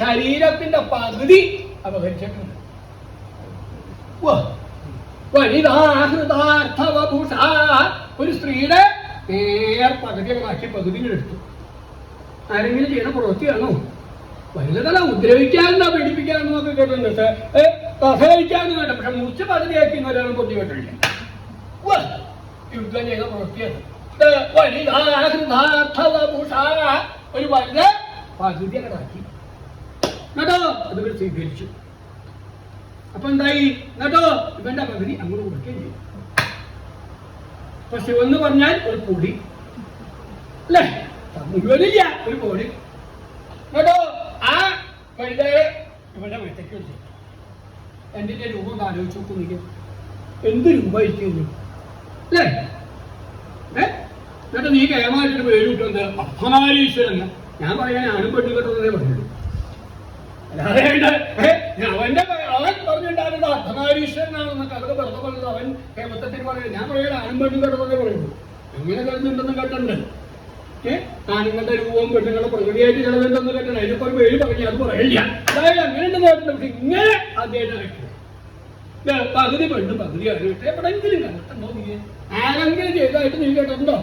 ശരീരത്തിന്റെ പകുതി അപഹരിച്ചിട്ടുണ്ട്. ഒരു സ്ത്രീയുടെ പകുതിയൊക്കെ ബാക്കി പകുതികളെടുത്തു. ആരെങ്കിലും ചെയ്യണ പ്രവൃത്തിയാണോ? വലുതല്ല, ഉപദ്രവിക്കാനെന്നാ പീഡിപ്പിക്കാനെന്നൊക്കെ കേട്ടിട്ടുണ്ട്. കഥയിക്കാന്ന് കേട്ട, പക്ഷെ മുറിച്ച് പകുതിയാക്കി ഒരാളും പൊട്ടി കേട്ടില്ല. യുദ്ധം ചെയ്ത പ്രവൃത്തിയാണ്. ഒരു വലുത് പകുതി അങ്ങടാക്കി കേട്ടോ. അത് സ്വീകരിച്ചു. അപ്പൊ എന്തായി കേട്ടോ? ഇവന്റെ പകുതി അങ്ങോട്ട് കൊടുക്കുകയും ചെയ്യും. അപ്പൊ ശിവന്ന് പറഞ്ഞാൽ ഒരു പൊടി അല്ലേ, മുഴുവനില്ല, ഒരു പൊടി കേട്ടോ. ആ വലുതായ ഇവന്റെ വീട്ടേക്ക് വെച്ചു. എന്തിന്റെ രൂപം ആലോചിച്ച് നോക്കുന്നില്ല, എന്ത് രൂപ ഇരിക്കുന്നു അല്ലേ? എന്നിട്ട് നീ കേമാറ്റിട്ട് പേര് കിട്ടുന്നത് അർദ്ധനാരീശ്വരൻ. ഞാൻ പറയാൻ ഞാനും പെണ്ണു കേട്ടതേ പറയുള്ളൂ. അല്ലാതെ അവൻ പറഞ്ഞിട്ടുണ്ടാകുന്നത് അർദ്ധനാരീശ്വരനാണെന്നൊക്കെ അതൊക്കെ വെറുതെ പറഞ്ഞത് അവൻ കേമത്തത്തിന് പറയുന്നത്. ഞാൻ പറയാൻ ആണും പെണ്ണും കേട്ടതേ പറയുള്ളൂ. എങ്ങനെ കരുതുന്നുണ്ടെന്ന് കേട്ടിട്ടുണ്ട്. ആണുങ്ങളുടെ രൂപവും പെണ്ണുങ്ങളുടെ പ്രകൃതിയായിട്ട് ചിലതുണ്ടെന്ന് കേട്ടിട്ടുണ്ട്. അതിനൊക്കെ ഒരു പേര് പറഞ്ഞു, അത് പറയില്ല. അതായത് അങ്ങനെ ഉണ്ട് കേട്ടിട്ടുണ്ട്. പക്ഷെ ഇങ്ങനെ ആദ്യമായിട്ട് വെക്കുന്നത് പകുതി പെണ്ണും പകുതി ആരും എവിടെയെങ്കിലും കണ്ടിട്ടുണ്ടോ? നീ ആരെങ്കിലും ചെയ്തതായിട്ട് നീ കേട്ടിട്ടുണ്ടോ?